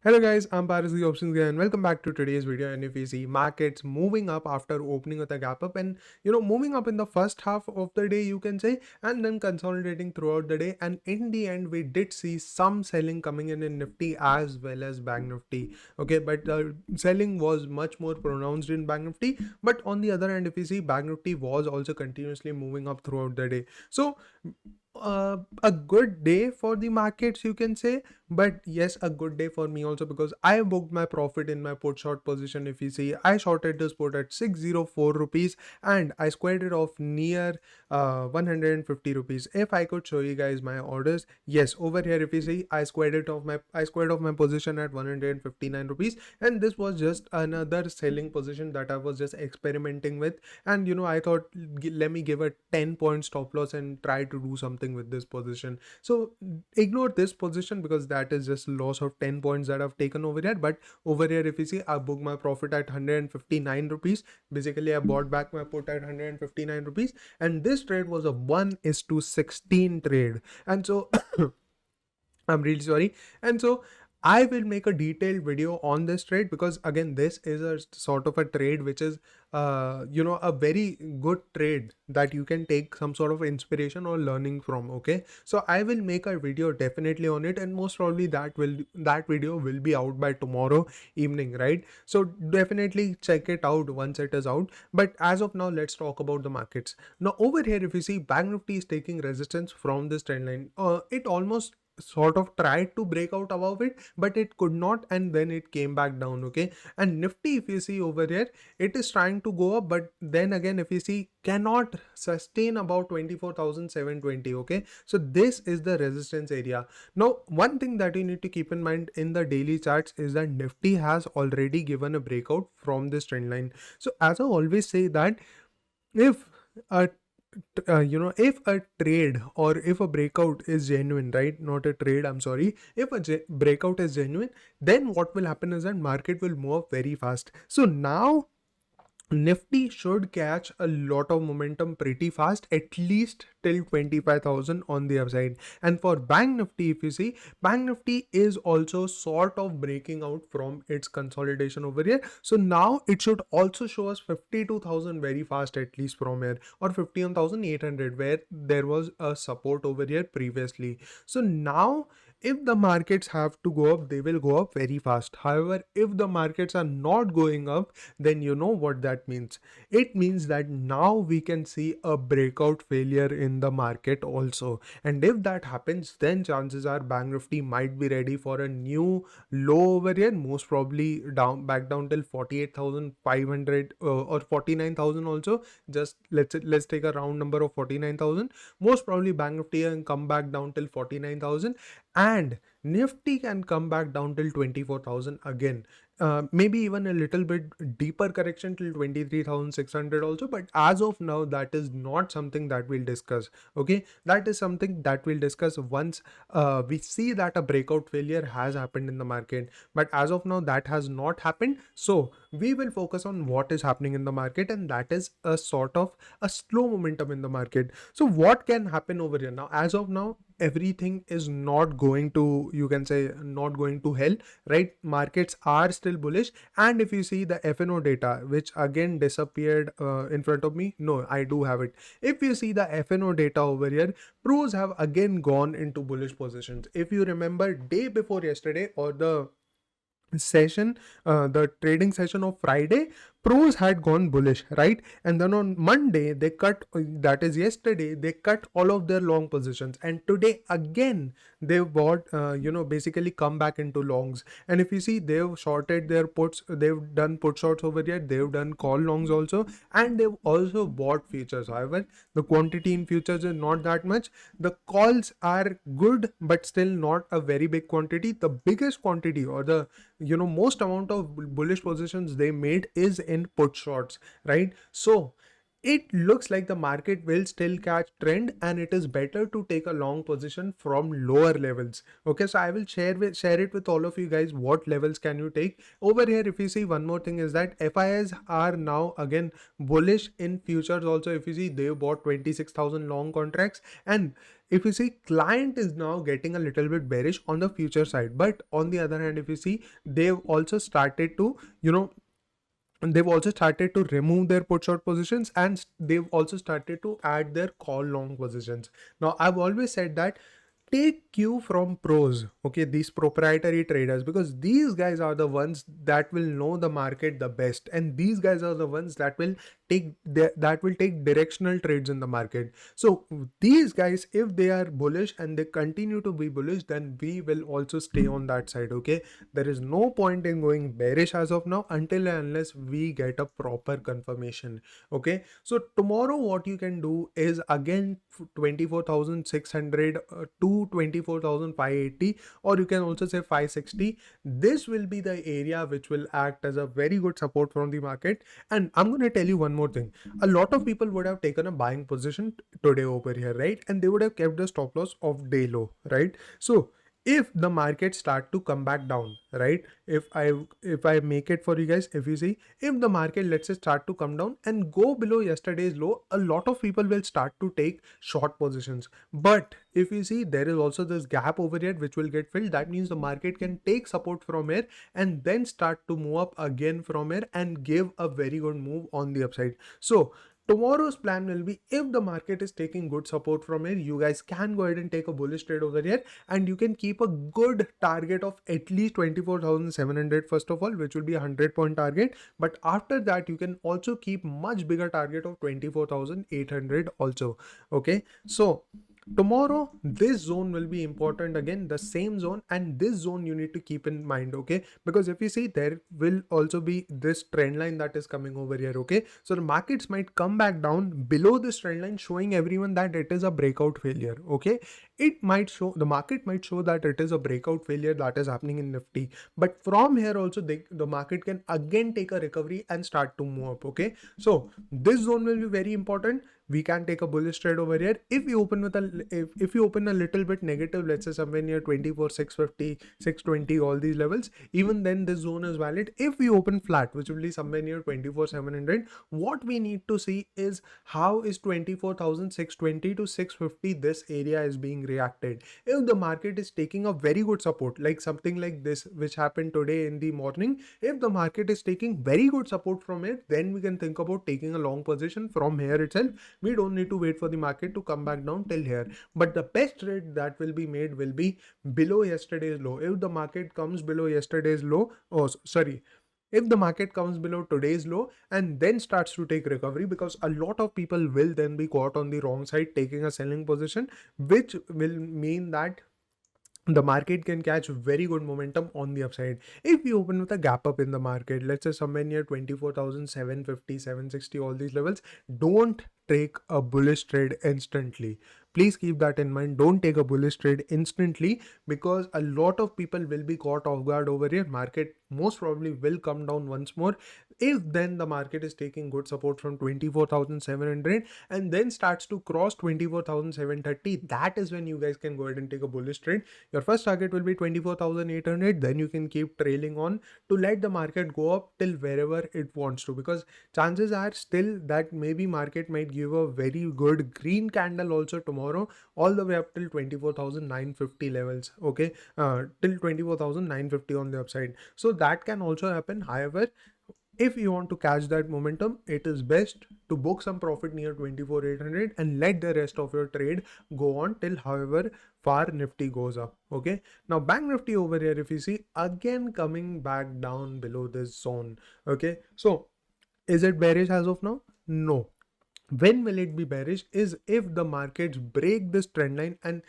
Hello guys, I'm Paris the Options Guy and welcome back to today's video. And if we see markets moving up after opening with a gap up and moving up in the first half of the day, you can say, and then consolidating throughout the day, and in the end we did see some selling coming in Nifty as well as Bank Nifty. Okay, but the selling was much more pronounced in Bank Nifty, but on the other hand, if we see, Bank Nifty was also continuously moving up throughout the day. So a good day for the markets, you can say, but yes, a good day for me also, because I booked my profit in my put short position. If you see, I shorted this put at 604 rupees and I squared it off near 150 rupees. If I could show you guys my orders, yes, over here if you see, I squared off my position at 159 rupees, and this was just another selling position that I was just experimenting with. And I thought, let me give a 10-point stop loss and try to do something with this position. So ignore this position because that is just loss of 10 points that I've taken over here. But over here, if you see, I booked my profit at 159 rupees. Basically, I bought back my put at 159 rupees, and this trade was a 1:16 trade. And so I'm really sorry. And so I will make a detailed video on this trade, because again, this is a sort of a trade which is a very good trade that you can take some sort of inspiration or learning from. Okay, so I will make a video definitely on it, and most probably that video will be out by tomorrow evening, right? So definitely check it out once it is out. But as of now, let's talk about the markets. Now over here, if you see, Bank Nifty is taking resistance from this trend line. It almost sort of tried to break out above it, but it could not, and then it came back down. Okay, and Nifty, if you see over here, it is trying to go up, but then again, if you see, cannot sustain about 24,720. Okay, so this is the resistance area. Now one thing that you need to keep in mind in the daily charts is that Nifty has already given a breakout from this trend line. So as I always say that if a if a trade or if a breakout is genuine, right? Not a trade, I'm sorry. If a breakout is genuine, then what will happen is that market will move very fast. So now Nifty should catch a lot of momentum pretty fast, at least till 25,000 on the upside. And for Bank Nifty, if you see, Bank Nifty is also sort of breaking out from its consolidation over here. So now it should also show us 52,000 very fast, at least from here, or 51,800, where there was a support over here previously. So now if the markets have to go up, they will go up very fast. However, if the markets are not going up, then you know what that means. It means that now we can see a breakout failure in the market also. And if that happens, then chances are Bank Nifty might be ready for a new low over here, most probably back down till 48,500 or 49,000 also. Just let's take a round number of 49,000. Most probably Bank Nifty can come back down till 49,000, and Nifty can come back down till 24,000 again. Maybe even a little bit deeper correction till 23,600 also, but as of now, that is not something that we'll discuss. Okay, that is something that we'll discuss once we see that a breakout failure has happened in the market. But as of now, that has not happened. So we will focus on what is happening in the market, and that is a sort of a slow momentum in the market. So what can happen over here now? As of now, everything is not going to, you can say, not going to hell, right? Markets are still bullish. And if you see the FNO data, which again disappeared in front of me, no, I do have it. If you see the FNO data over here, pros have again gone into bullish positions. If you remember, day before yesterday, or the session, the trading session of Friday, pros had gone bullish, right? And then on Monday they cut, that is yesterday, they cut all of their long positions, and today again they've bought, basically come back into longs. And if you see, they've shorted their puts, they've done put shorts over here, they've done call longs also, and they've also bought futures. However, the quantity in futures is not that much. The calls are good, but still not a very big quantity. The biggest quantity, or the most amount of bullish positions they made is in put shorts, right? So it looks like the market will still catch trend, and it is better to take a long position from lower levels. Okay, so I will share it with all of you guys. What levels can you take over here? If you see, one more thing is that FIs are now again bullish in futures also. If you see, they bought 26,000 long contracts, and if you see, client is now getting a little bit bearish on the future side. But on the other hand, if you see, they've also started to, you know, and they've also started to remove their put short positions, and they've also started to add their call long positions. Now, I've always said that take cue from pros, okay, these proprietary traders, because these guys are the ones that will know the market the best, and these guys are the ones that will take directional trades in the market. So these guys, if they are bullish and they continue to be bullish, then we will also stay on that side. Okay, there is no point in going bearish as of now until and unless we get a proper confirmation. Okay, so tomorrow what you can do is again 24,600 to 24,580, or you can also say 560. This will be the area which will act as a very good support from the market. And I'm going to tell you one more thing. A lot of people would have taken a buying position today over here, right? And they would have kept the stop loss of day low, right? So if the market start to come back down, right, if I make it for you guys, if you see, if the market, let's say, start to come down and go below yesterday's low, a lot of people will start to take short positions. But if you see, there is also this gap over here which will get filled. That means the market can take support from here and then start to move up again from here and give a very good move on the upside. So tomorrow's plan will be, if the market is taking good support from here, you guys can go ahead and take a bullish trade over here, and you can keep a good target of at least 24,700 first of all, which will be a 100-point target. But after that, you can also keep much bigger target of 24,800 also. Okay, so tomorrow this zone will be important, again the same zone, and this zone you need to keep in mind. Okay, because if you see, there will also be this trend line that is coming over here. Okay, so the markets might come back down below this trend line, showing everyone that it is a breakout failure. Okay, it might show, the market might show that it is a breakout failure that is happening in Nifty, but from here also the market can again take a recovery and start to move up. Okay, so this zone will be very important. We can take a bullish trade over here. If you open with if you open a little bit negative, let's say somewhere near 24,650, 620, all these levels, even then this zone is valid. If we open flat, which will be somewhere near 24,700, what we need to see is how is 24,620 to 650, this area is being reacted. If the market is taking a very good support, like something like this which happened today in the morning, if the market is taking very good support from it, then we can think about taking a long position from here itself. We don't need to wait for the market to come back down till here. But the best trade that will be made will be below yesterday's low. If the market comes below yesterday's low, if the market comes below today's low and then starts to take recovery, because a lot of people will then be caught on the wrong side taking a selling position, which will mean that the market can catch very good momentum on the upside. If you open with a gap up in the market, let's say somewhere near 24,750, 760, all these levels, don't take a bullish trade instantly. Please keep that in mind. Don't take a bullish trade instantly, because a lot of people will be caught off guard over here. Market most probably will come down once more. If then the market is taking good support from 24,700 and then starts to cross 24,730, that is when you guys can go ahead and take a bullish trade. Your first target will be 24,800. Then you can keep trailing on to let the market go up till wherever it wants to, because chances are still that maybe market might give a very good green candle also tomorrow, all the way up till 24,950 levels. Okay, till 24,950 on the upside. So that can also happen. However, if you want to catch that momentum, it is best to book some profit near 24,800 and let the rest of your trade go on till however far Nifty goes up. Okay, now Bank Nifty over here, if you see, again coming back down below this zone. Okay, so is it bearish as of now? No. When will it be bearish is if the markets break this trend line and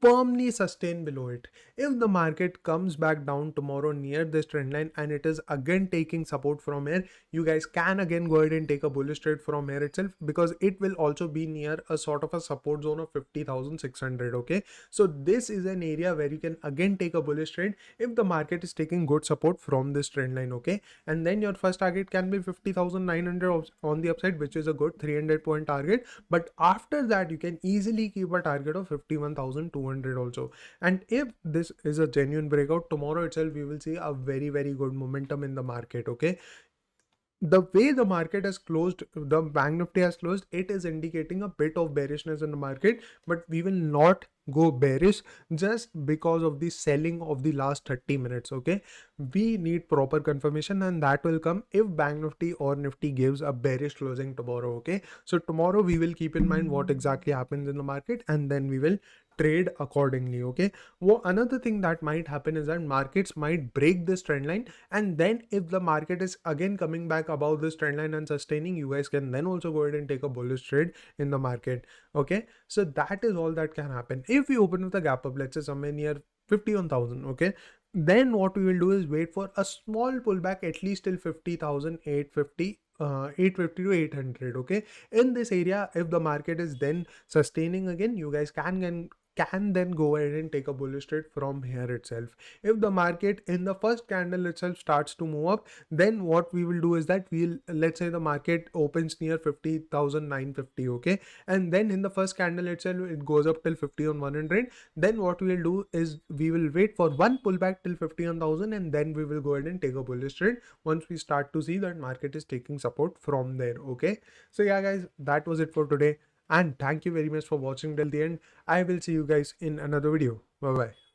firmly sustain below it. If the market comes back down tomorrow near this trend line and it is again taking support from here, you guys can again go ahead and take a bullish trade from here itself, because it will also be near a sort of a support zone of 50,600. Okay, so this is an area where you can again take a bullish trade if the market is taking good support from this trend line. Okay, and then your first target can be 50,900 on the upside, which is a good 300 point target. But after that, you can easily keep a target of 51,200 also. And if this is a genuine breakout tomorrow itself, we will see a very good momentum in the market. Okay, the way the market has closed, the bank nifty has closed, it is indicating a bit of bearishness in the market, but we will not go bearish just because of the selling of the last 30 minutes. Okay, we need proper confirmation, and that will come if bank nifty or nifty gives a bearish closing tomorrow. Okay, so tomorrow we will keep in mind what exactly happens in the market, and then we will trade accordingly. Okay, well, another thing that might happen is that markets might break this trend line, and then if the market is again coming back above this trend line and sustaining, you guys can then also go ahead and take a bullish trade in the market. Okay, so that is all that can happen. If we open with a gap up, let's say somewhere near 51,000, okay, then what we will do is wait for a small pullback at least till 50,850, 850 to 800. Okay, in this area, if the market is then sustaining again, you guys can then go ahead and take a bullish trade from here itself. If the market in the first candle itself starts to move up, then what we will do is that we'll, let's say the market opens near 50,950. Okay, and then in the first candle itself it goes up till 50 on 100. Then what we will do is we will wait for one pullback till 51,000, and then we will go ahead and take a bullish trade once we start to see that market is taking support from there. Okay, so yeah guys, that was it for today, and thank you very much for watching till the end. I will see you guys in another video. Bye bye.